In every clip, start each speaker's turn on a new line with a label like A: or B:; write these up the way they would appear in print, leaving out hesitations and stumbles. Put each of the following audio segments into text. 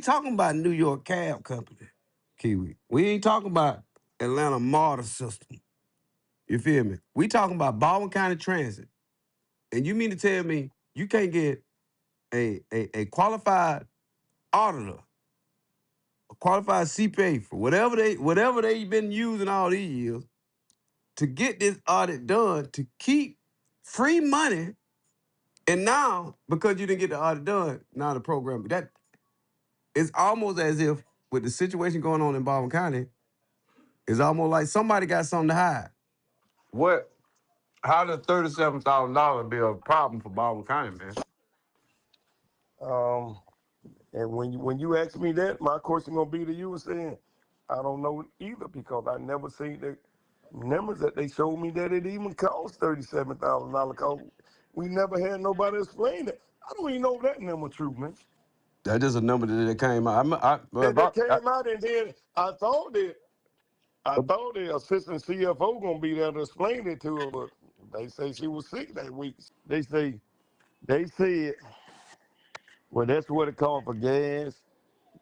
A: talking about New York Cab Company, Kiwi. We ain't talking about Atlanta MARTA system. You feel me? We talking about Baldwin County Transit. And you mean to tell me you can't get a qualified auditor, a qualified CPA for whatever they been using all these years to get this audit done to keep free money. And now, because you didn't get the audit done, now the program that it's almost as if with the situation going on in Baldwin County, it's almost like somebody got something to hide. What? How does $37,000 be a problem for Baldwin County, man?
B: Um, and when you ask me that, my question gonna be to you is saying, I don't know either because I never seen the numbers that they showed me that it even cost $37,000. Cause we never had nobody explain it. I don't even know if that number true, man.
A: That's just a number that came out.
B: That they came out and then I thought the assistant CFO gonna be there to explain it to her, but they say she was sick that week. They said, well, that's what it costs for gas.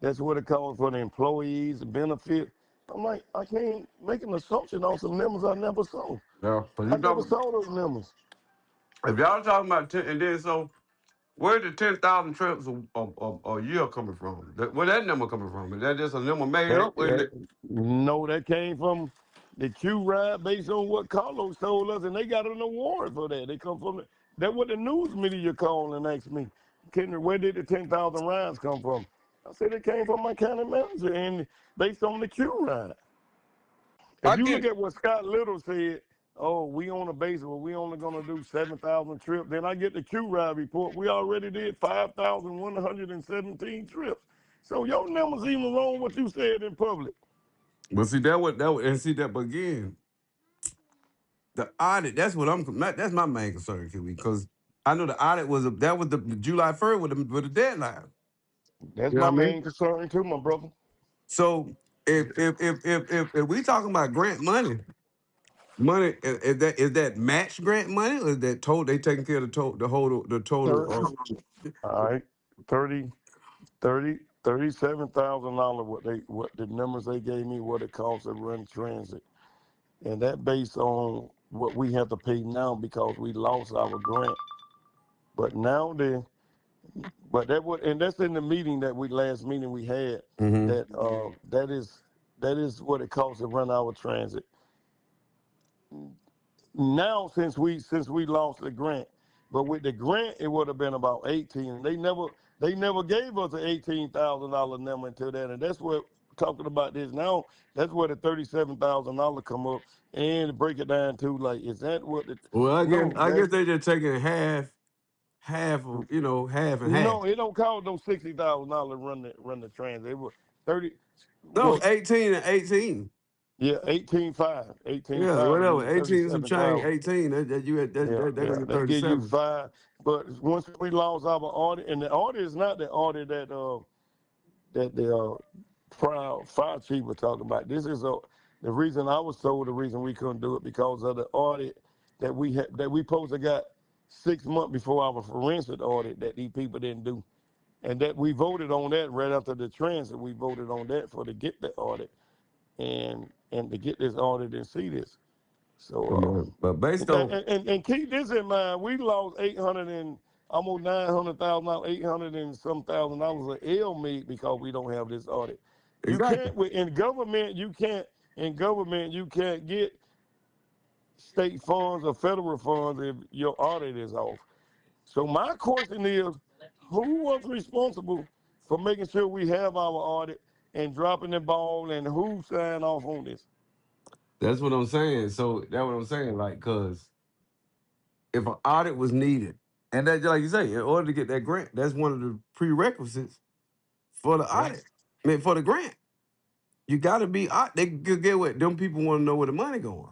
B: That's what it costs for the employees, the benefit. I'm like, I can't make an assumption on some numbers I never saw.
A: Yeah, but
B: I
A: you
B: never
A: talking
B: saw those numbers.
A: if y'all talking about 10, and then so where the 10,000 trips a year coming from? Where that number coming from? Is that just a number made
B: That,
A: up? Or is
B: that
A: it,
B: no, that came from the Q ride based on what Carlos told us, and they got an award for that. They come from that what the news media called and asked me, Kendrick, where did the 10,000 rides come from? I said it came from my county manager and based on the Q ride. If
A: I
B: you look
A: get
B: at what Scott Little said, oh, we on the base, well, we only gonna do 7,000 trips. Then I get the Q ride report. We already did 5,117 trips. So your numbers even wrong what you said in public.
A: but see and see that but again, the audit, that's my main concern, Kiwi, because I know the audit that was the July 1st with the deadline.
B: That's
A: You know
B: my
A: what I mean?
B: main concern too, my brother.
A: So if we talking about grant money is that match grant money or is that total they taking care of the total
B: 30, all right, 37,000 dollars. What the numbers they gave me, what it costs to run transit, and that based on what we have to pay now because we lost our grant. But now but that's in the meeting that we last meeting we had.
A: mm-hmm.
B: That is what it costs to run our transit. Now since we lost the grant, but with the grant it would have been about 18. They never gave us an $18,000 number until that, and that's what talking about this now. That's where the $37,000 come up and break it down to like is that what the
A: Well,
B: no
A: I guess
B: that
A: they just taking half of half and half.
B: no it don't cost no $60,000 run the transit. It was 30
A: No,
B: well
A: 18 and 18.
B: yeah 18.5
A: Yeah,
B: 18.5 to give
A: whatever.
B: you
A: 18 and some change.
B: 37,000.
A: 18. That you had
B: Yeah,
A: that
B: yeah.
A: gonna get
B: They give you
A: 37.
B: five, but once we lost our audit, and the audit is not the audit that the prior fire chief was talking about. This is the reason I was told the reason we couldn't do it because of the audit that we supposed to got 6 months before our forensic audit that these people didn't do, and that we voted on that right after the transit. We voted on that for to get the audit and to get this audit and see this. So
A: But based
B: and,
A: on
B: and keep this in mind, we lost 800 and almost $900,000, 800 and some $1,000 of L made because we don't have this audit. You
A: exactly.
B: can't in government you can't get state funds or federal funds if your audit is off. So my question is, who was responsible for making sure we have our audit and dropping the ball, and who signed off on this?
A: That's what I'm saying. So that's what I'm saying. Like, cause if an audit was needed, and that like you say, in order to get that grant, that's one of the prerequisites for the
B: Yeah.
A: audit. I mean, for the grant. You gotta be they could get what them people want to know where the money going.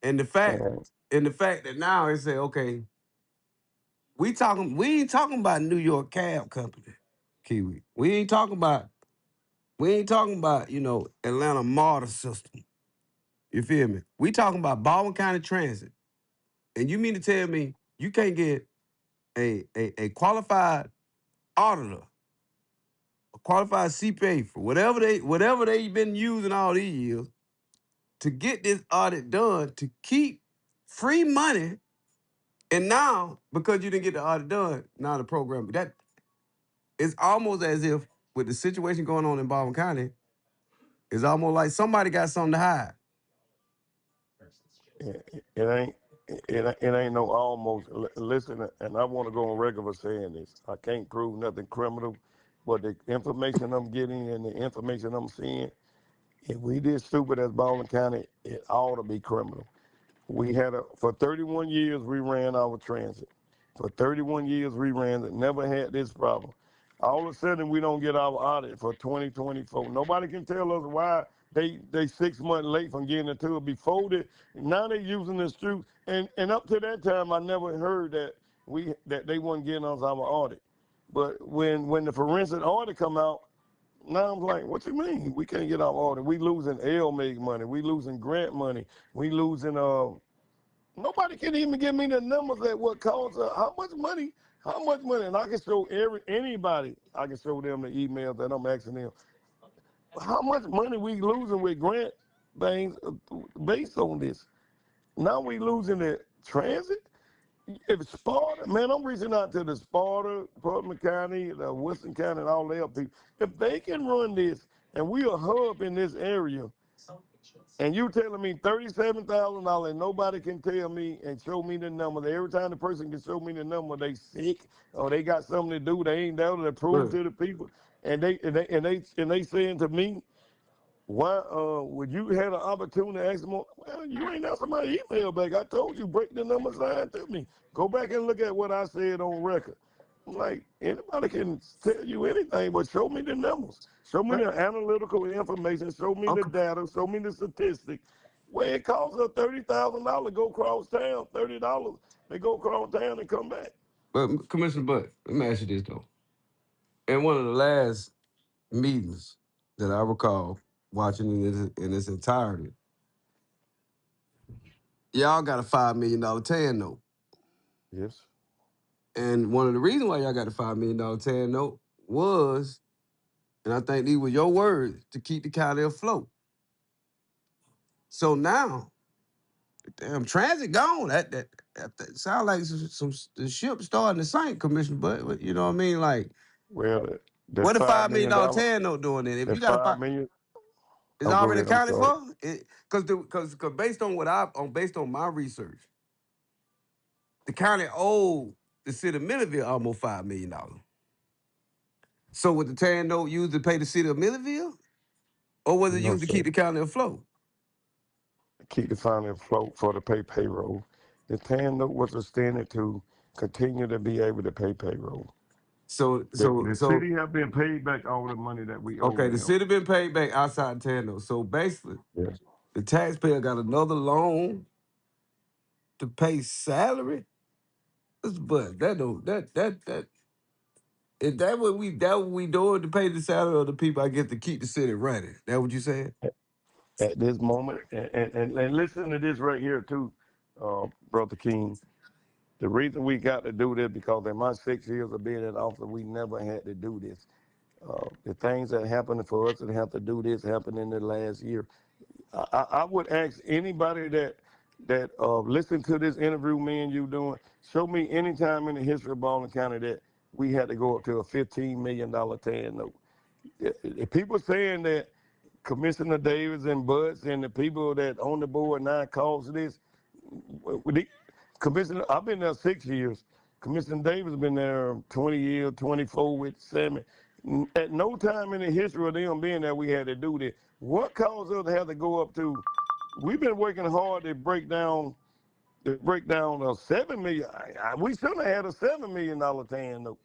A: And the fact
B: And
A: and the fact that now they say, okay, we ain't talking about New York Cab Company, Kiwi. We ain't talking about Atlanta MARTA system. You feel me? We talking about Baldwin County Transit. And you mean to tell me you can't get a qualified auditor, a qualified CPA for whatever they been using all these years to get this audit done to keep free money. And now, because you didn't get the audit done, now the program, that it's almost as if with the situation going on in Baldwin County, it's almost like somebody got something to hide.
B: It ain't. It ain't no almost. Listen, and I want to go on record for saying this. I can't prove nothing criminal, but the information I'm getting and the information I'm seeing, if we did stupid as Baldwin County, it ought to be criminal. We had for 31 years we ran our transit. For 31 years we ran it, never had this problem. All of a sudden we don't get our audit for 2024. Nobody can tell us why they 6 months late from getting it to it. Before that, now they using this truth. And up to that time I never heard that they wasn't getting us our audit. But when the forensic audit come out, now I'm like, what you mean? We can't get our audit. We losing LMIG money. We losing grant money. We losing nobody can even give me the numbers that what caused how much money, and I can show anybody, I can show them the emails that I'm asking them. How much money we losing with grant things based on this? Now we losing the transit. If Sparta, man, I'm reaching out to the Sparta, Baldwin County, the Western County, and all their people. If they can run this, and we a hub in this area, and you telling me $37,000, and nobody can tell me and show me the number. Every time the person can show me the number, they sick or they got something to do. They ain't able to prove
A: But
B: to the people, and they saying to me, why would you had an opportunity to ask them? Well, you ain't answer my email back. I told you break the number sign to me. Go back and look at what I said on record. I'm like, anybody can tell you anything, but show me the numbers. Show me the analytical information. Show me the
A: Uncle,
B: data. Show me the statistics. Where it costs us $30,000 to go across town, $30. They go across town and come back.
A: but Commissioner Butt, let me ask you this though. In one of the last meetings that I recall watching in its entirety, y'all got a $5 million TAN note.
B: Yes.
A: And one of the reasons why y'all got a $5 million TAN note was, and I think these were your words, to keep the county afloat. So now, damn transit gone. That sound like some the ship starting to sink, Commissioner. But you know what I mean? Like,
B: Well, the
A: what a
B: $5
A: $5 million
B: million,
A: TAN note doing then? If
B: the
A: you got a
B: $5
A: five,
B: million.
A: it's
B: Oh, go
A: already
B: ahead. I'm
A: accounted
B: sorry.
A: for. Because based on based on my research, the county owed the city of Milledgeville almost $5 million. So was the TAN note used to pay the city of Milledgeville, or was it
B: No,
A: used to keep
B: sir.
A: the county afloat?
B: Keep the family afloat for the payroll. The TAN note was extended to continue to be able to pay payroll.
A: So
B: The,
A: so
B: the
A: so
B: city have been paid back all the money that we owe
A: okay, the
B: them.
A: city been paid back outside TAN note. So basically,
B: Yes.
A: the taxpayer got another loan to pay salary. But that don't that is that what we doing to pay the salary of the people I get to keep the city running? That what you saying?
B: At this moment, and listen to this right here too, Brother King. The reason we got to do this because in my 6 years of being in office, we never had to do this. The things that happened for us that have to do this happened in the last year. I would ask anybody that listen to this interview me and you doing, show me any time in the history of Baldwin County that we had to go up to a $15 million TAN note. If people saying that Commissioner Davis and Butts and the people that on the board now caused this, Commissioner, I've been there 6 years. Commissioner Davis been there 20 years, 24 with Sammy. At no time in the history of them being there, we had to do this. What caused us to have to go up to? We've been working hard to break down a 7 million. We should have had a $7 million TAN note.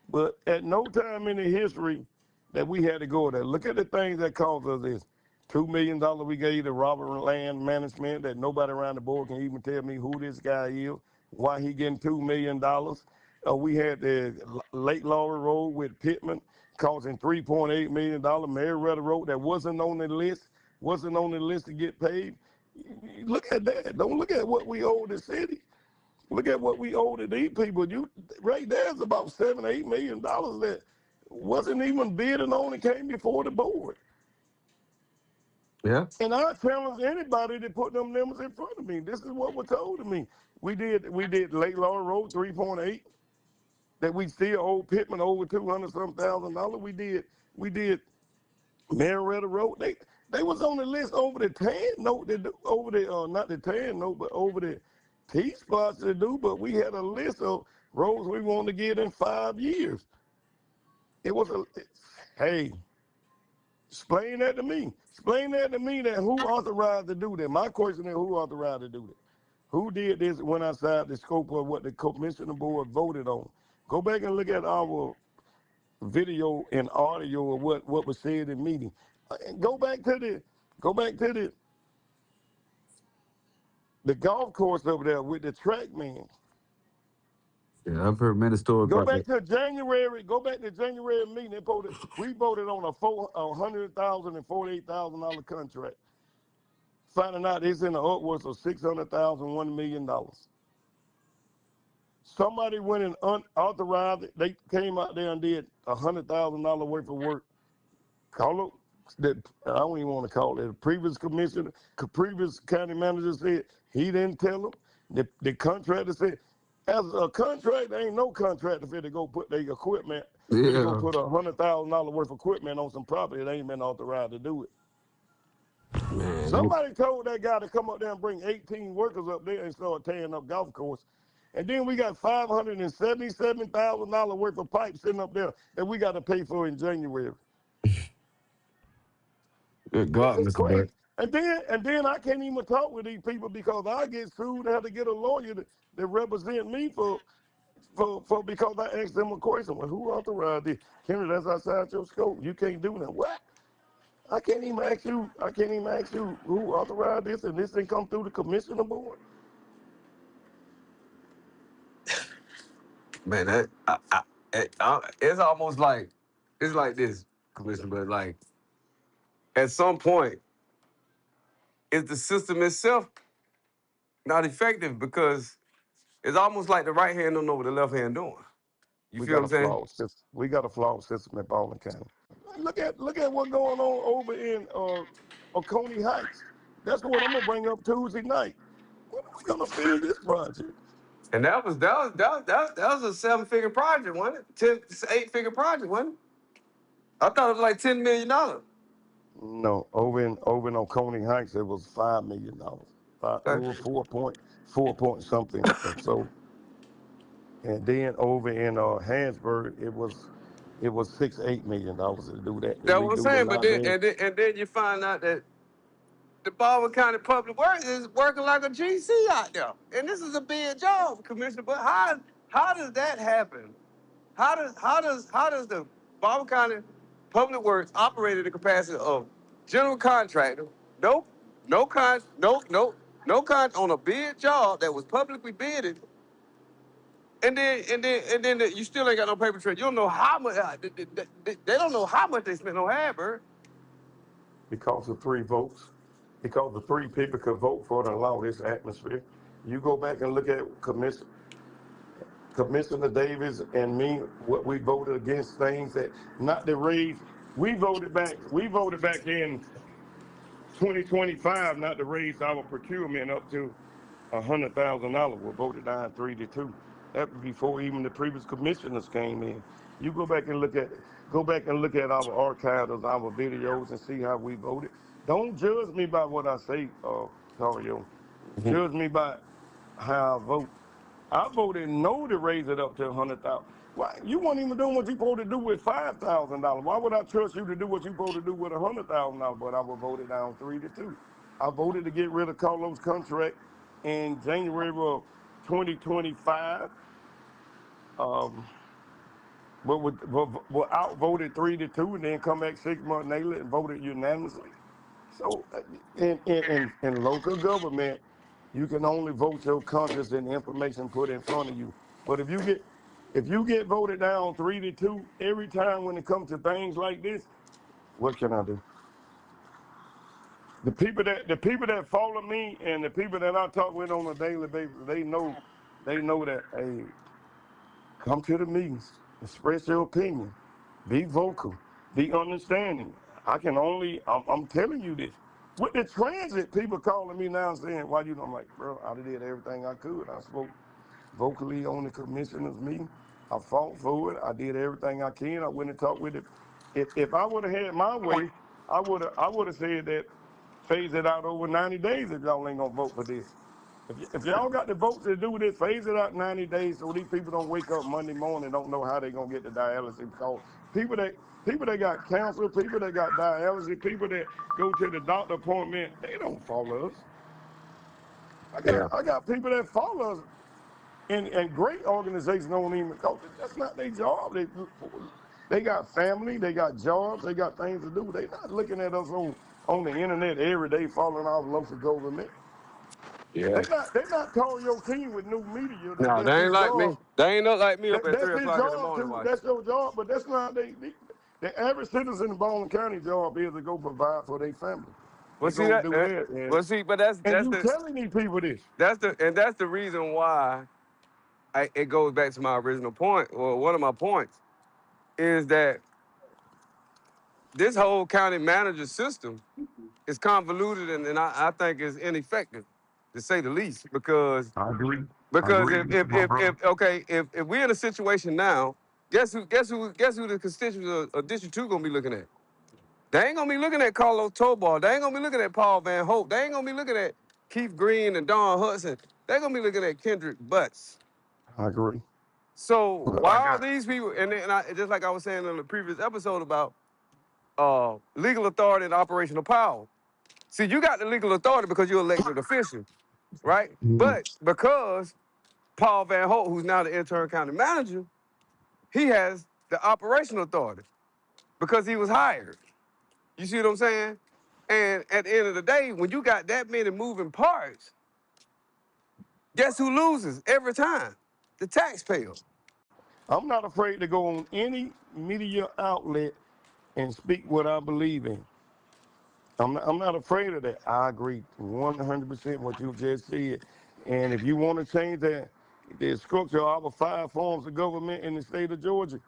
B: But at no time in the history that we had to go there. Look at the things that caused us this. $2 million we gave to Robert Land Management that nobody around the board can even tell me who this guy is, why he getting $2 million. We had the Lake Laurel Road with Pittman causing $3.8 million. Marietta Road that wasn't on the list to get paid. Look at that. Don't look at what we owe the city. Look at what we owe to these people. You right there is about $7 or $8 million that wasn't even bidding on and came before the board.
A: Yeah.
B: And I challenge anybody to put them numbers in front of me. This is what was told to me. We did Lake Law Road 3.8. That we still owe Pittman over $200,000. We did Marietta Road. They was on the list over the tan note, over the not the tan note, but over the T spots to do. But we had a list of roads we wanted to get in 5 years. It was hey, explain that to me. Explain that to me. That who authorized to do that? My question is, who authorized to do that? Who did this went outside the scope of what the commissioner board voted on? Go back and look at our video and audio of what was said in meeting. And go back to the golf course over there with the track man.
A: Yeah, I've heard many stories
B: Go
A: about
B: back
A: that.
B: to January. Go back to January meeting. We voted on a $100,000 and $48,000 contract. Finding out it's in the upwards of $600,000, $1 million. Somebody went and unauthorized it. They came out there and did $100,000 worth of work. Call it that. I don't even want to call it. The previous commissioner, previous county manager said he didn't tell them. The contractor said, as a contractor, ain't no contractor fit to go put their equipment, fit to go
A: Yeah.
B: put $100,000 worth of equipment on some property that ain't been authorized to do it.
A: Man.
B: Somebody told that guy to come up there and bring 18 workers up there and start tearing up golf course. And then we got $577,000 worth of pipes sitting up there that we got to pay for in January.
A: Good
B: This
A: God,
B: is
A: Mr. Burke.
B: crazy. And then I can't even talk with these people because I get sued and have to get a lawyer to represent me for because I asked them a question. Well, who authorized this? Kendrick, that's outside your scope. You can't do that. What? I can't even ask you who authorized this, and this didn't come through the commissioner board.
A: Man, it's almost like it's like this, Commissioner. But like at some point, is the system itself not effective because it's almost like the right hand don't know what the left hand doing. You
B: We
A: feel what
B: got
A: I'm
B: a
A: saying?
B: flawed system. We got a flawed system in Baldwin County. Look at what's going on over in Oconee Heights. That's what I'm gonna bring up Tuesday night. When are we gonna finish this project?
A: And that was a 7-figure project, wasn't it? 8-figure project, wasn't it? I thought it was like $10 million.
B: No, over in Oconee Heights, it was $5 million. It was 4 point something or so. And then over in Harrisburg, it was $6-8 million to do that, to
A: That's what I'm
B: redo the
A: saying. But then
B: library.
A: and then you find out that the Baldwin County Public Works is working like a GC out there, and this is a big job, Commissioner. But how does that happen? How does the Baldwin County Public Works operate at the capacity of general contractor? Nope, no con on a bid job that was publicly bidded, and then you still ain't got no paper trail. You don't know how much they don't know how much they spent on Harburg.
B: Because of 3 votes, because the 3 people could vote for it and allow this atmosphere. You go back and look at Commissioner Davis and me, what we voted against things that not to raise. We voted back in 2025 not to raise our procurement up to $100,000. We voted down 3-2. That was before even the previous commissioners came in. You go back and look at our archives, our videos, and see how we voted. Don't judge me by what I say, Tario. Judge me by how I vote. I voted no to raise it up to 100,000. Why you weren't even doing what you supposed to do with $5,000? Why would I trust you to do what you supposed to do with $100,000? But I would vote it down 3-2. I voted to get rid of Carlos' contract in January of 2025. But were outvoted 3-2, and then come back 6 months later and voted unanimously. So in local government, you can only vote your conscience and information put in front of you. But if you get voted down 3-2 every time when it comes to things like this, what can I do? The people that follow me and the people that I talk with on a daily basis, they know that, hey, come to the meetings, express your opinion. Be vocal. Be understanding. I'm telling you this. With the transit, people calling me now saying, why you don't? I'm like, bro, I did everything I could. I spoke vocally on the commissioner's meeting. I fought for it. I did everything I can. I went and talked with it. If I would have had my way, I would have said that phase it out over 90 days if y'all ain't gonna vote for this. If y'all got the votes to do this, phase it out 90 days so these people don't wake up Monday morning and don't know how they're gonna get the dialysis. Because people that got cancer, people that got dialysis, people that go to the doctor appointment, they don't follow us. I
A: Yeah.
B: got I got people that follow us and great organizations don't even call it. That's not their job. They got family, they got jobs, they got things to do. They not looking at us on the internet every day following our local government.
A: Yeah.
B: They not calling your king with new media.
A: No,
B: That's
A: they
B: his
A: ain't like me.
B: job.
A: They ain't not like me up at
B: That's
A: three
B: his
A: o'clock in the
B: job
A: morning,
B: too.
A: watch.
B: That's your job. But that's not the average citizen in Baldwin County job is to go provide for their family.
A: Well,
B: They
A: see
B: go
A: that.
B: do that. And
A: Well, see, but that's
B: and
A: that's
B: you
A: the
B: telling these people this.
A: that's the reason why it goes back to my original point, or one of my points, is that this whole county manager system is convoluted and I think is ineffective, to say the least, because
B: I agree. I
A: because
B: agree,
A: if
B: with
A: if
B: my
A: if,
B: brother.
A: if okay if we're in a situation now, guess who the constituents of District Two gonna be looking at? They ain't gonna be looking at Carlos Tobar. They ain't gonna be looking at Paul Van Holt. They ain't gonna be looking at Keith Green and Don Hudson. They're gonna be looking at Kendrick Butts.
B: I agree.
A: So
B: But
A: why are these people? And just like I was saying in the previous episode about legal authority and operational power. See, you got the legal authority because you're elected official, right?
B: mm,
A: But because Paul Van Holt, who's now the interim county manager, he has the operational authority because he was hired. You see what I'm saying? And at the end of the day, when you got that many moving parts, guess who loses every time? The taxpayer.
B: I'm not afraid to go on any media outlet and speak what I believe in. I'm not afraid of that. I agree 100% what you just said. And if you want to change the structure of our five forms of government in the state of Georgia,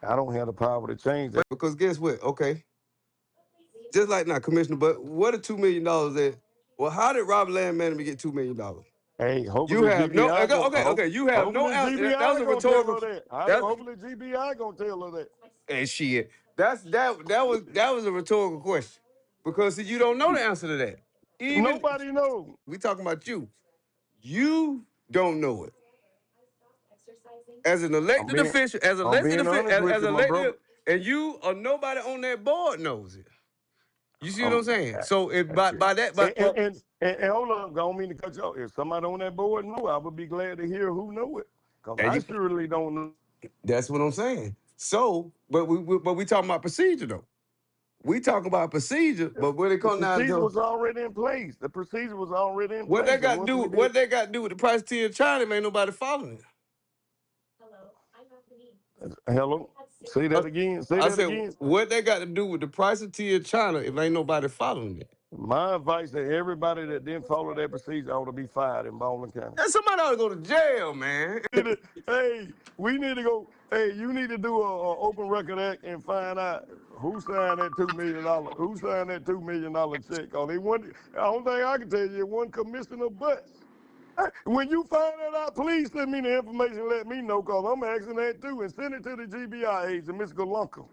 B: I don't have the power to change that.
A: Because guess what? Okay, just like now, Commissioner, but what are $2 million at? Well, how did Robert Landman get $2 million?
B: Hey,
A: You
B: hopefully
A: have no
B: GBI
A: okay,
B: go.
A: okay, okay. You have no
B: Hopefully
A: answer. That was
B: GBI
A: a
B: gonna tell
A: rhetorical.
B: her that.
A: That
B: Hopefully GBI gonna tell her that.
A: and shit. That was a rhetorical question because see, you don't know the answer to that. Even
B: Nobody knows.
A: we talking about you. You don't know it. As an
B: I'm
A: elected
B: being
A: official,
B: I'm being honest with
A: as
B: you, my
A: elected,
B: brother.
A: and you or nobody on that board knows it. You see what I'm
B: Um,
A: saying? So if
B: and,
A: by that,
B: and hold on, don't mean to cut you off. If somebody on that board know, I would be glad to hear who know it, cause
A: and
B: I
A: you,
B: surely don't know.
A: that's what I'm saying. So, but we talking about procedure though. We talking about procedure, but when it
B: The
A: comes down
B: procedure
A: to
B: was already in place. The procedure was already in
A: what they
B: place, and
A: got to
B: once
A: do,
B: we did,
A: with the price of tea in China, ain't nobody following it.
B: hello, say
A: I,
B: that again. Say
A: I
B: that
A: said,
B: again.
A: what they got to do with the price of tea in China if ain't nobody following it?
B: My advice to everybody that didn't follow that procedure ought to be fired in Baldwin County.
A: And somebody ought to go to jail, man.
B: Hey, we need to go. Hey, you need to do a open record act and find out who signed that $2 million. Who signed that $2 million check? Cause they want. I don't think I can tell you one commissioner Butts. When you find that out, please send me the information. Let me know, cause I'm asking that too, and send it to the GBI agent, Mr. Galunkel.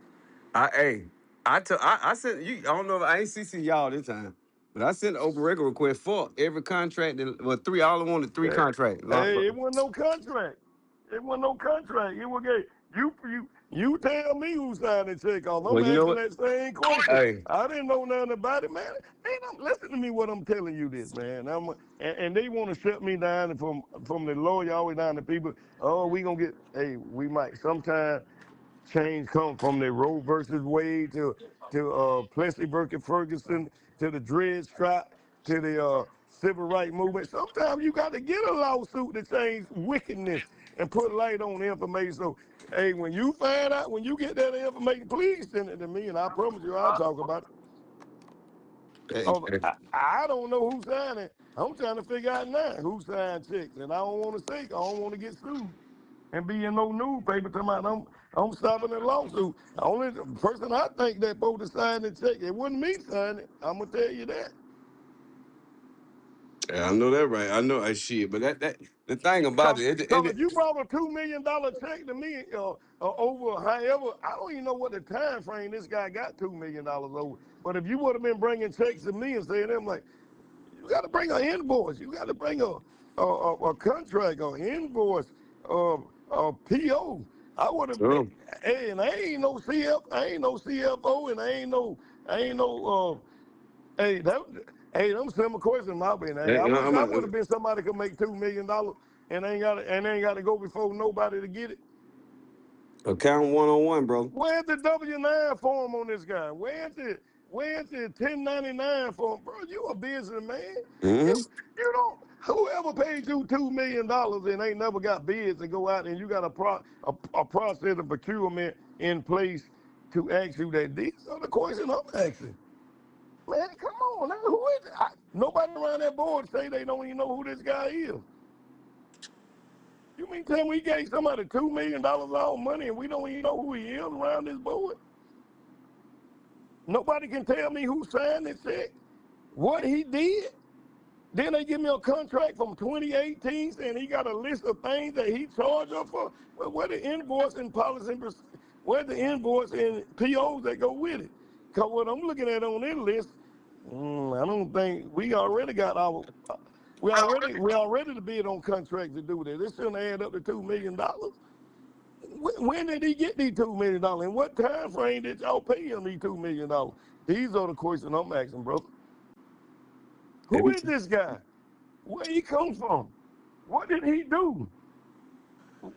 A: Hey, I sent you. I don't know if I ain't CC y'all this time, but I sent an open record request for every contract. Three. I only wanted three contracts.
B: Hey, it wasn't no contract. It wasn't no contract. It was gay. You tell me who signed the check, cause I'm
A: Well, you know
B: asking
A: what?
B: that same question.
A: Hey,
B: I didn't know nothing about it, man. Listen to me what I'm telling you this, man. And they want to shut me down and from the lawyer all the way down to people. Oh, we gonna get. Hey, we might sometime change come from the Roe versus Wade to Plessy Burke Ferguson to the Dred Scott to the civil rights movement. Sometimes you got to get a lawsuit to change wickedness and put light on information. So, hey, when you find out, when you get that information, please send it to me, and I promise you I'll talk about it.
A: hey,
B: Cause I don't know who signed it. I'm trying to figure out now who signed checks, and I don't want to say, 'cause I don't want to get sued and be in no newspaper talking about them. I'm stopping the lawsuit. The only person I think that supposed to sign the check, it wasn't me signing it. I'm gonna tell you that.
A: Yeah, I know that right. I know that shit. But that the thing about
B: Cause,
A: it,
B: cause if you brought a $2 million check to me, over however, I don't even know what the time frame this guy got $2 million over. But if you would have been bringing checks to me and saying, "I'm like, you got to bring an invoice. You got to bring a contract, an invoice, a PO." I would have been.
A: oh,
B: Hey, and I ain't no CFO, and I ain't no. Hey, them simple questions might be. Hey, I wish
A: I'm
B: I would have
A: a,
B: been somebody could make $2 million and ain't got to go before nobody to get it.
A: account 101, bro.
B: Where's the W-9 form on this guy? Where's the 1099 form, bro? You a businessman.
A: Mm-hmm.
B: You don't. Whoever paid you $2 million and ain't never got bids to go out and you got a process of procurement in place to ask you that. These are the questions I'm asking. Man, come on now. Who is it? Nobody around that board say they don't even know who this guy is. You mean tell me we gave somebody $2 million all money and we don't even know who he is around this board? Nobody can tell me who signed this check, what he did. Then they give me a contract from 2018 saying he got a list of things that he charged up for. Well, where the invoice and policy, where the invoice and POs that go with it? Because what I'm looking at on this list, I don't think we already got our. We already to bid on contracts to do this. This shouldn't add up to $2 million. When did he get these $2 million? In what time frame did y'all pay him these $2 million? These are the questions I'm asking, brother. Who is this guy? Where he come from? What did he do?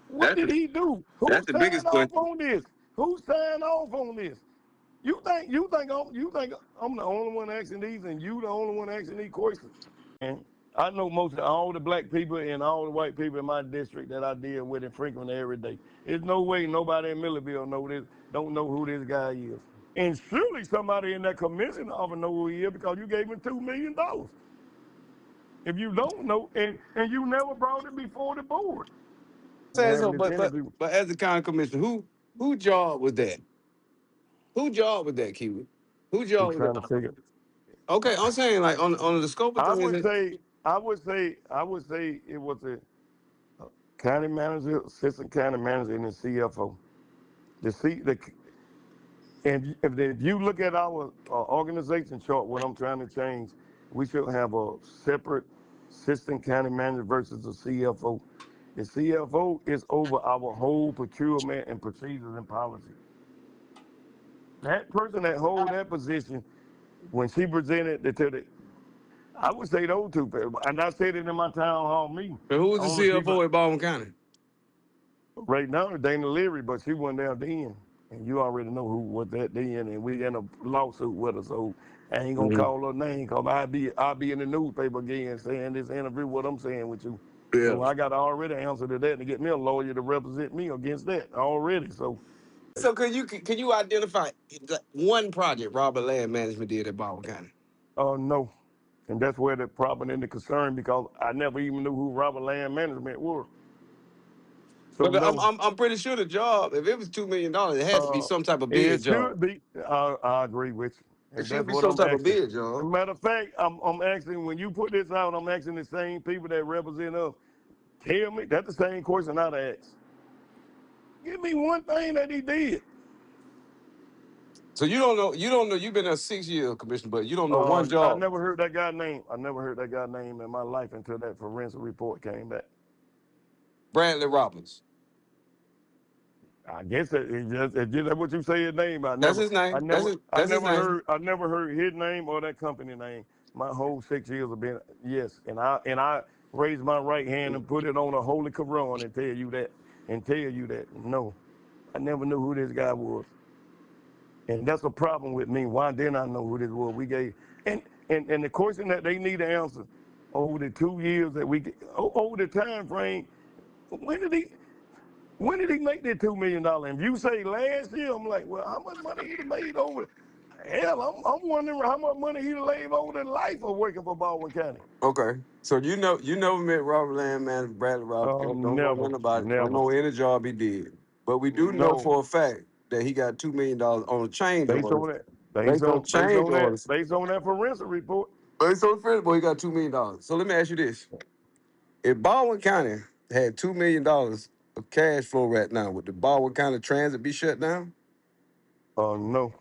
B: What
A: That's
B: did
A: the,
B: he do? Who
A: that's the
B: signed
A: biggest
B: off
A: question.
B: on this? Who signed off on this? You think I'm the only one asking these, and you the only one asking these questions? And I know most of all the black people and all the white people in my district that I deal with and frequent every day. There's no way nobody in Millerville don't know who this guy is. And surely somebody in that commission office know who he is because you gave him $2 million. If you don't know, and you never brought it before the board. I'm
A: Saying so,
B: having this interview.
A: but as the county commissioner, who job was that? Who job was that, Kiwi? Who
B: I'm
A: job was
B: trying to
A: that?
B: figure.
A: Okay, I'm saying like on the scope of
B: I
A: things.
B: would say, I would say it was a county manager, assistant county manager, and the CFO. The C, the and if you look at our organization chart, what I'm trying to change, we should have a separate assistant county manager versus a CFO. The CFO is over our whole procurement and procedures and policy. That person that hold that position, when she presented it to the, I would say those two people, and I said it in my town hall meeting.
A: And who was
B: The
A: the
B: only people
A: CFO at Baldwin County?
B: right now is Dana Leary, but she wasn't there then. And you already know who was that then, and we in a lawsuit with her, so I ain't gonna
A: Mm-hmm.
B: call her name because I'll be in the newspaper again saying this interview what I'm saying with you.
A: Yeah.
B: So I got to already answer to that to get me a lawyer to represent me against that already. So
A: So can you identify one project Robert Land Management did at Baldwin County?
B: no. And that's where the problem and the concern because I never even knew who Robert Land Management were. So
A: But
B: no.
A: I'm pretty sure the job, if it was $2 million, it had to be
B: Uh,
A: some type of bid
B: it
A: job.
B: should be. I agree with you,
A: It
B: and
A: should
B: that's
A: be
B: what
A: some
B: I'm
A: type of
B: asking.
A: bid job.
B: Matter of fact, I'm asking when you put this out, I'm asking the same people that represent us. Tell me that's the same question I'd ask. Give me one thing that he did.
A: So you don't know. You've been there 6 years, Commissioner, but you don't know one
B: I
A: job.
B: never heard that guy's name. I never heard that guy's name in my life until that forensic report came back.
A: Bradley Robbins.
B: I guess it's just what you say his name. I
A: That's
B: never,
A: his
B: I
A: name.
B: never, I
A: That's his
B: never
A: name.
B: heard, I never heard his name or that company name. My whole 6 years have been yes, and I raised my right hand and put it on a holy Quran and tell you that no, I never knew who this guy was, and that's a problem with me. Why didn't I know who this was? We gave and the question that they need to answer over the 2 years that over the time frame. When did he? When did he make that $2 million? If you say last year, I'm like, well, how much money he made over? Hell, I'm wondering how much money he made over the life of working for Baldwin County.
A: Okay. So you never met Robert Land Manager Bradley Robbins. Don't know
B: Never,
A: nothing about it. Don't
B: never.
A: know any job he did. But we do know
B: No,
A: for a fact that he got $2 million on the change
B: based on
A: orders.
B: that, based
A: Based on
B: on based
A: change
B: on that,
A: orders.
B: based on that forensic report.
A: Based on the credit boy, he got $2 million. So let me ask you this. If Baldwin County had $2 million of cash flow right now, would the Baldwin County Transit be shut down?
B: No.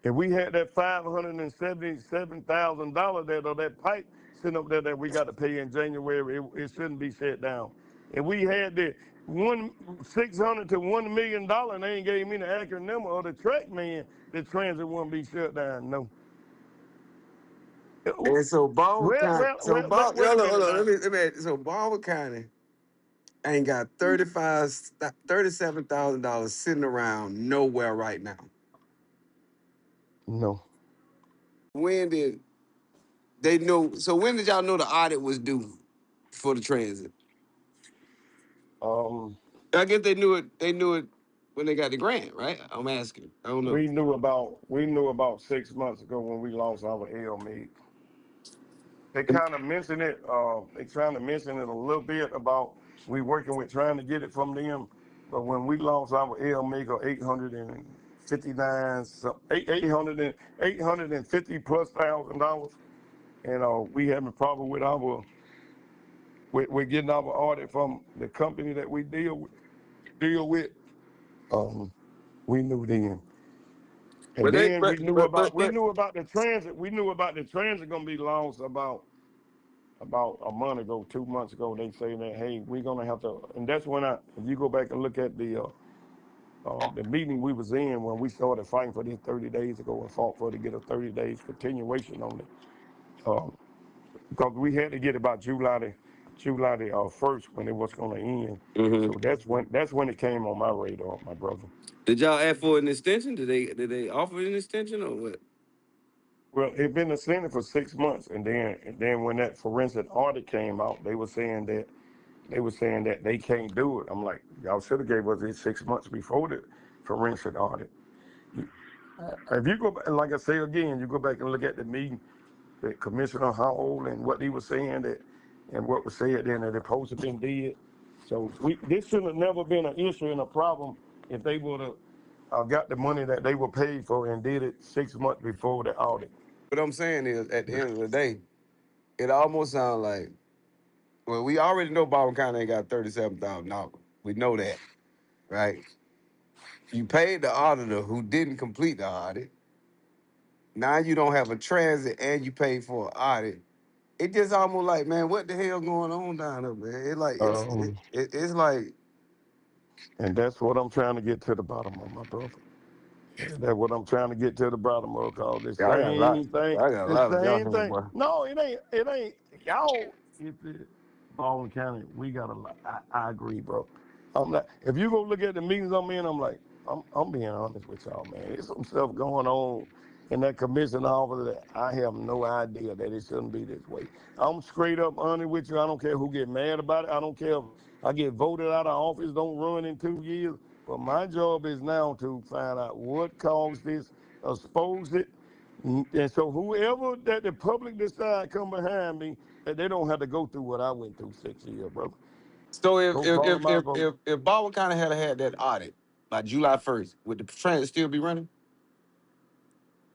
B: If we had that $577,000 that or that pipe sitting up there that we got to pay in January, it shouldn't be shut down. If we had the 600 to $1 million, and they ain't gave me the accurate number of the track man, the transit wouldn't be shut down. No.
A: And so Baldwin
B: Well,
A: County,
B: well, well. Wait a
A: hold on,
B: minute now.
A: so Baldwin County ain't got $37,000 sitting around nowhere right now.
B: No.
A: When did they know? So when did y'all know the audit was due for the transit?
B: Um,
A: I guess they knew it. They knew it when they got the grant, right? I'm asking. I don't know.
B: we knew about 6 months ago when we lost our LME. They kind of mentioned it. They trying to mention it a little bit about we working with trying to get it from them. But when we lost our L Mega 859, so 850 plus $1,000, and we having a problem with with getting our audit from the company that we deal with. Um, we knew then. And
A: But they,
B: then we
A: but
B: knew about the transit. We knew about the transit gonna be lost about a month ago, 2 months ago. They say that, hey, we're gonna have to, and that's when if you go back and look at the meeting we was in when we started fighting for these 30 days ago and fought for to get a 30 days continuation on it, um, because we had to get about July the first when it was gonna end.
A: Mhm.
B: So that's when it came on my radar, my brother.
A: Did y'all ask for an extension? Did they offer an extension or what?
B: Well, it been extended for 6 months, and then when that forensic audit came out, they were saying that they can't do it. I'm like, y'all should have gave us these 6 months before the forensic audit. If you go back, like I say again, you go back and look at the meeting, the Commissioner Howell and what he was saying and what was said then that it supposed to been did. So this should have never been an issue and a problem if they would have got the money that they were paid for and did it 6 months before the audit.
A: What I'm saying is, at the end of the day, it almost sounds like, well, we already know Baldwin County ain't got $37,000. We know that, right? You paid the auditor who didn't complete the audit. Now you don't have a transit and you paid for an audit. It just almost like, man, what the hell going on down there, man? It like
B: Um,
A: it's like
B: and that's what I'm trying to get to the bottom of, my brother. That's what I'm trying to get to the bottom of, cause the
A: I got a lot.
B: same thing,
A: I got a
B: the
A: lot of y'all
B: same
A: here,
B: thing.
A: boy.
B: No, it ain't. Y'all, it's Baldwin County. We got a lot. I agree, bro. I'm not. If you go look at the meetings I'm in, I'm like, I'm being honest with y'all, man. There's some stuff going on in that commission office that I have no idea that it shouldn't be this way. I'm straight up honest with you. I don't care who get mad about it. I don't care if I get voted out of office, don't run in 2 years. But my job is now to find out what caused this, expose it, and so whoever that the public decide come behind me, that they don't have to go through what I went through 6 years, brother.
A: So if
B: Go
A: if
B: call
A: if
B: them out.
A: if
B: Go.
A: if Baldwin County had that audit by July 1st, would the transit still be running?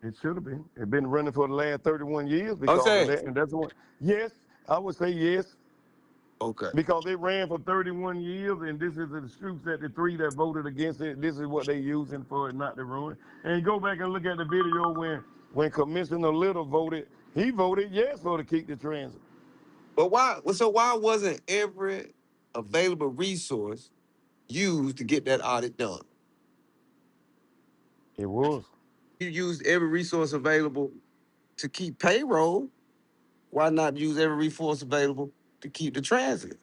B: It should have been. It's been running for the last 31 years
A: I'm
B: because of
A: saying,
B: that, and that's what. Yes, I would say yes
A: okay.
B: because they ran for 31 years, and this is the excuse that the three that voted against it. This is what they using for it not to run. And go back and look at the video when Commissioner Little voted. He voted yes for to keep the transit.
A: But why? So why wasn't every available resource used to get that audit done?
B: It was.
A: You used every resource available to keep payroll. Why not use every resource available to keep the transit?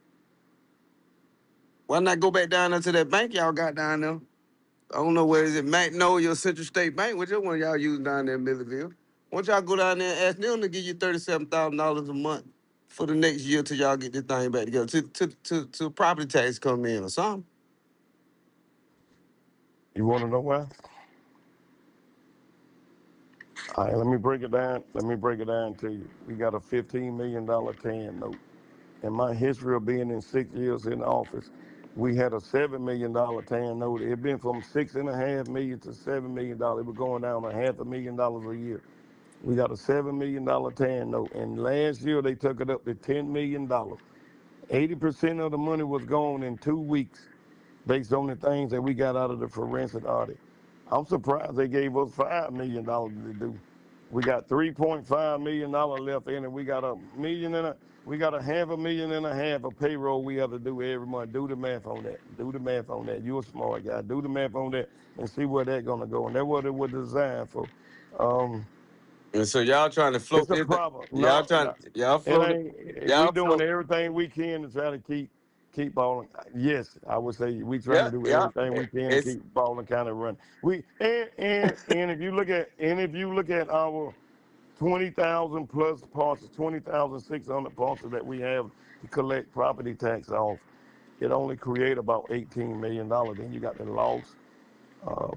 A: Why not go back down there to that bank y'all got down there? I don't know where is it, Magnolia or Central State Bank, which one y'all using down there in Milledgeville. Why don't y'all go down there and ask them to give you $37,000 a month for the next year till y'all get this thing back together, to property tax come in or something.
B: You want to know why? All right, let me break it down. Let me break it down to you. We got a $15 million TAN note. In my history of being in 6 years in office, we had a $7 million TAN note. It been from 6.5 million to $7 million. It was going down $500,000 a year. We got a $7 million TAN note, and last year they took it up to $10 million. 80% of the money was gone in 2 weeks, based on the things that we got out of the forensic audit. I'm surprised they gave us $5 million to do. We got $3.5 million left in it. We got we got a $500,000 of payroll we have to do every month. Do the math on that. Do the math on that. You're a smart guy. Do the math on that and see where that's gonna go. And that's what it was designed for. Um,
A: And so y'all trying to
B: it's
A: float
B: a
A: this?
B: problem.
A: Y'all
B: No,
A: trying?
B: no,
A: Y'all
B: it
A: float it?
B: ain't. We
A: Y'all
B: doing
A: float?
B: everything we can to try to keep Baldwin. Yes, I would say we trying
A: Yeah,
B: to do
A: yeah.
B: everything we can to
A: It's
B: keep Baldwin County running. We and if you look at our 20,000 plus parcels, 20,600 parcels that we have to collect property tax off, it only create about $18 million. Then you got the loss. Uh,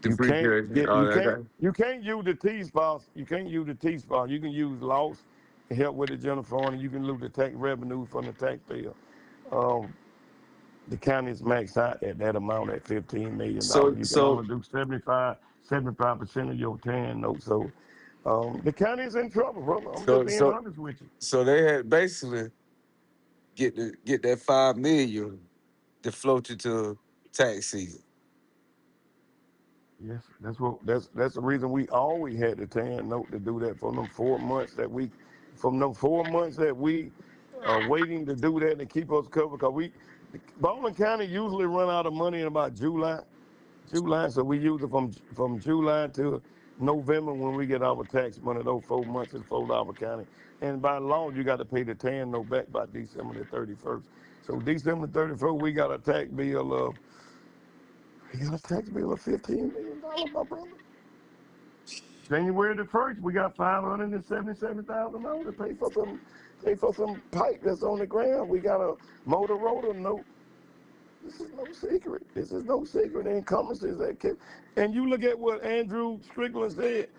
B: you can't
A: depreciation.
B: get
A: All that.
B: you can't use the T spots. You can't use the T spot. You can use loss to help with the general fund, and you can lose the tax revenue from the taxpayer. Um, the county's maxed out at that amount at $15 million.
A: So
B: You can
A: so
B: only do 75% of your TAN note. So the county is in trouble, brother. I'm just
A: so
B: being
A: so
B: honest with you.
A: so they had basically get that 5 million to float you to tax season.
B: Yes, that's the reason we always had the TAN note to do that from them 4 months that we waiting to do that and keep us covered. Because Baldwin County usually run out of money in about July, so we use it from July to November when we get our tax money. Those 4 months is $4 County, and by law you got to pay the TAN note back by December the 31st. So December 31st we got a tax bill of $15 million, my brother. January the 1st, we got $577,000 to pay for some pipe that's on the ground. We got a Motorola note. This is no secret. This is no secret. The encumbrances that kept. And you look at what Andrew Strickland said.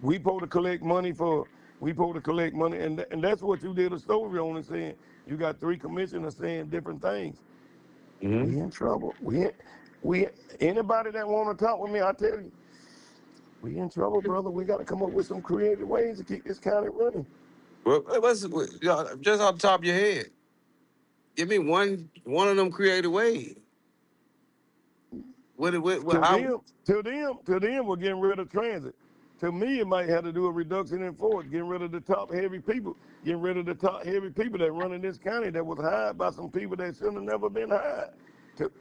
B: We supposed to collect money for. We supposed to collect money, and that's what you did a story on and saying you got 3 commissioners saying different things.
A: Hmm.
B: We in trouble. We anybody that want to talk with me, I tell you, we in trouble, brother. We got to come up with some creative ways to keep this county running.
A: Well, y'all, just off the top of your head? Give me one of them creative ways. What
B: To
A: how?
B: them, we're getting rid of transit. To me, it might have to do a reduction in force, getting rid of the top heavy people, getting rid of the top heavy people that run in this county that was hired by some people that should have never been hired. To,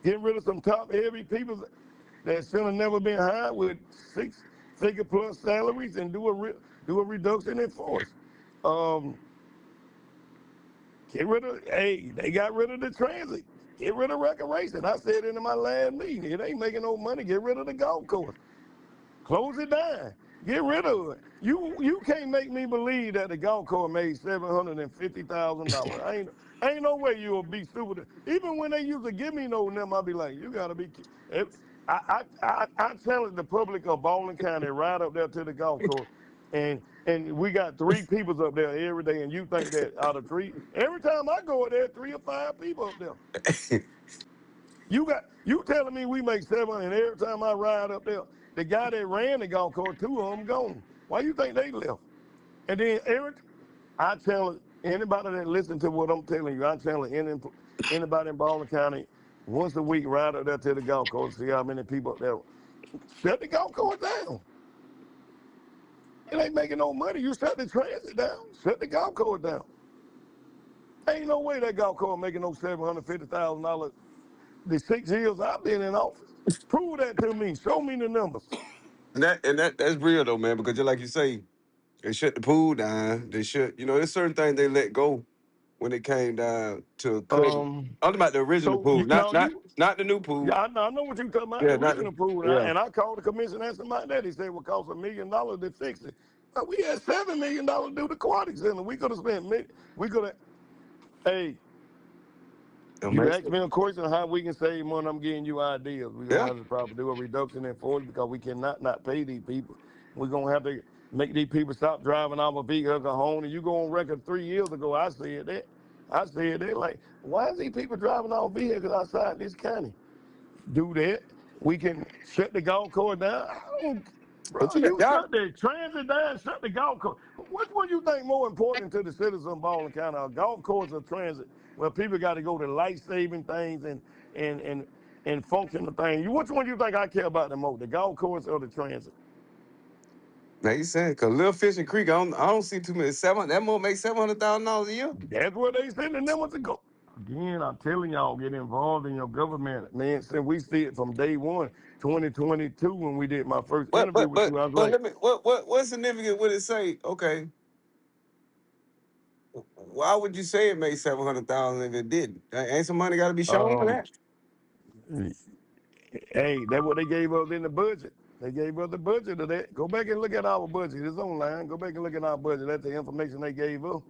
B: getting rid of some top heavy people that should have never been hired with six-figure plus salaries and do a reduction in force. Um, they got rid of the transit. Get rid of recreation. I said it in my last meeting. It ain't making no money. Get rid of the golf course. Close it down. Get rid of it. You can't make me believe that the golf course made $750,000. Ain't no way you'll be stupid. Even when they used to give me no number, I'd be like, you gotta be. I challenge the public of Baldwin County right up there to the golf course, and we got 3 people up there every day, and you think that out of three, every time I go there, 3 or 5 people up there. You telling me we make seven, and every time I ride up there, the guy that ran the golf course, 2 of them gone. Why you think they left? And then Eric, I tell anybody that listen to what I'm telling you, I tell anybody in Baldwin County once a week ride up there to the golf course, see how many people up there. Shut the golf course down. It ain't making no money. You shut the transit down. Shut the golf course down. Ain't no way that golf course making no $750,000 the 6 years I've been in office. Prove that to me. Show me the numbers.
A: That's real though, man. Because just like you say, they shut the pool down. They shut. There's certain things they let go when it came down to cutting.
B: Um,
A: I'm talking about the original
B: so
A: pool, not
B: now
A: not
B: you,
A: not the new pool.
B: yeah, I know what you're talking about,
A: Yeah,
B: the
A: not
B: original pool,
A: yeah.
B: and I called the commission and asked him about that. He said it would cost $1 million to fix it. But we had $7 million to do the aquatic center. We could have we could have, hey,
A: It'll
B: you
A: make
B: asked me a question how we can save money. I'm giving you ideas. We're gonna
A: yeah.
B: have to probably do a reduction in force because we cannot not pay these people. We're gonna have to make these people stop driving our vehicles home. And you go on record 3 years ago, I said that. I said, they like, why is these people driving all vehicles outside this county? Do that. We can shut the golf course down. I don't,
A: But
B: bro,
A: you got
B: you
A: y'all.
B: shut the transit down, shut the golf course. Which one you think more important to the citizens of Baldwin County, a golf course or transit? Well, people got to go to life-saving things and and and functional things. Which one you think I care about the most, the golf course or the transit?
A: Makes sense. Cause Little Fishing Creek, I don't see too many that more make $700,000 a year.
B: That's where they sending them to go. Again, I'm telling y'all, get involved in your government, man. Since we see it from day one, 2022, when we did my first
A: But
B: interview
A: but
B: with
A: but
B: you, I was
A: but
B: like,
A: let me what's significant would it say? Okay, why would you say it made 700,000 if it didn't? Ain't some money got to be shown for
B: um,
A: that?
B: hey, that's what they gave us in the budget. They gave us the budget of that. Go back and look at our budget. It's online. Go back and look at our budget. That's the information they gave us.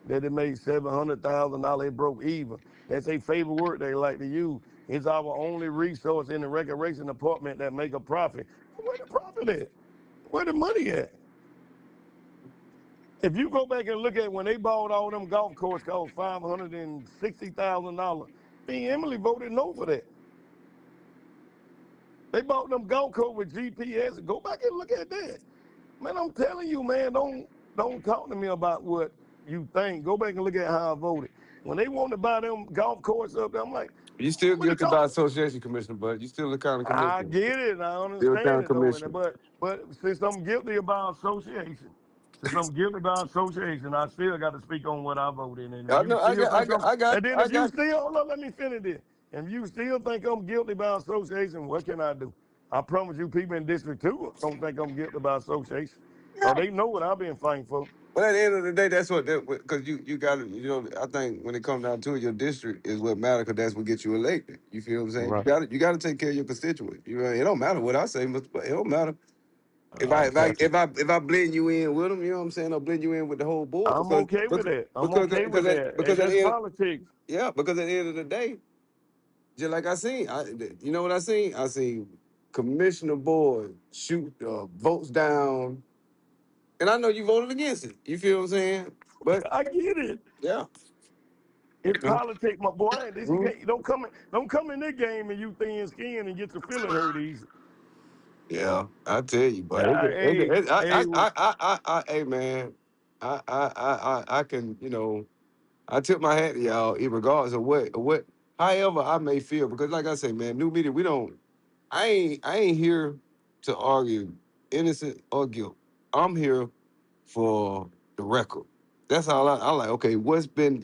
B: That it made $700,000. It broke even. That's a favorite word they like to use. It's our only resource in the recreation department that make a profit. Where the profit at? Where the money at? If you go back and look at when they bought all them golf courses, cost $560,000. Me and Emily voted no for that. They bought them golf courses with GPS. Go back and look at that. Man, I'm telling you, man, don't talk to me about what you think. Go back and look at how I voted. When they wanted to buy them golf courses up there, I'm like,
A: You
B: how
A: still
B: much it
A: guilty by
B: cost?
A: association, Commissioner, but you still the county
B: I
A: commissioner.
B: get it. I
A: Still
B: understand
A: county
B: it though.
A: commissioner.
B: But since I'm guilty about association, I still got to speak on what I voted. And if
A: I
B: you
A: know. I
B: still
A: got. I
B: think
A: got.
B: I'm,
A: I got.
B: and then
A: I
B: if you
A: got.
B: still, hold on, let me finish this. If you still think I'm guilty by association, what can I do? I promise you, people in District 2 don't think I'm guilty by association. So
A: Yeah.
B: they know what I've been fighting for.
A: But at the end of the day, that's what because you got to I think when it comes down to it, your district is what matters because that's what gets you elected. You feel what I'm saying?
B: Right.
A: You got to take care of your constituent. It don't matter what I say, but it don't matter
B: I got you.
A: if I blend you in with them. You know what I'm saying? I'll blend you in with the whole board
B: I'm okay with that. I'm
A: because
B: okay with that.
A: because
B: And
A: at
B: that's
A: the end
B: politics.
A: yeah because at the end of the day, just like you know what I seen? I seen Commissioner Board shoot votes down, and I know you voted against it. You feel what I'm saying? But
B: I get it.
A: yeah.
B: It's politics, my boy. This
A: Mhm.
B: game, don't come in this game and you thin skin and get your feeling hurt easy.
A: Yeah, I tell you, but
B: Hey, hey,
A: hey, man, I can, I tip my hat to y'all, in regardless of however I may feel, because like I say, man, new media, we don't, I ain't here to argue innocent or guilt. I'm here for the record. That's all I like. Okay, what's been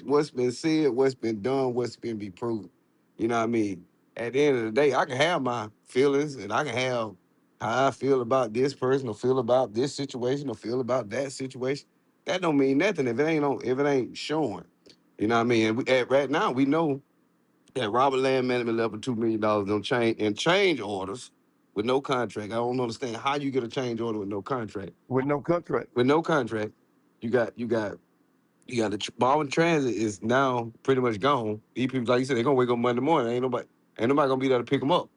A: said, what's been done, what's been be proven. You know what I mean? At the end of the day, I can have my feelings and I can have how I feel about this person or feel about this situation or feel about that situation. That don't mean nothing if it ain't showing. You know what I mean? And right now we know that Robert Land Management left for $2 million on change orders with no contract. I don't understand how you get a change order with no contract.
B: with no contract.
A: With no contract, you got the Baldwin Transit is now pretty much gone. These people, like you said, they're gonna wake up Monday morning. Ain't nobody gonna be there to pick them up.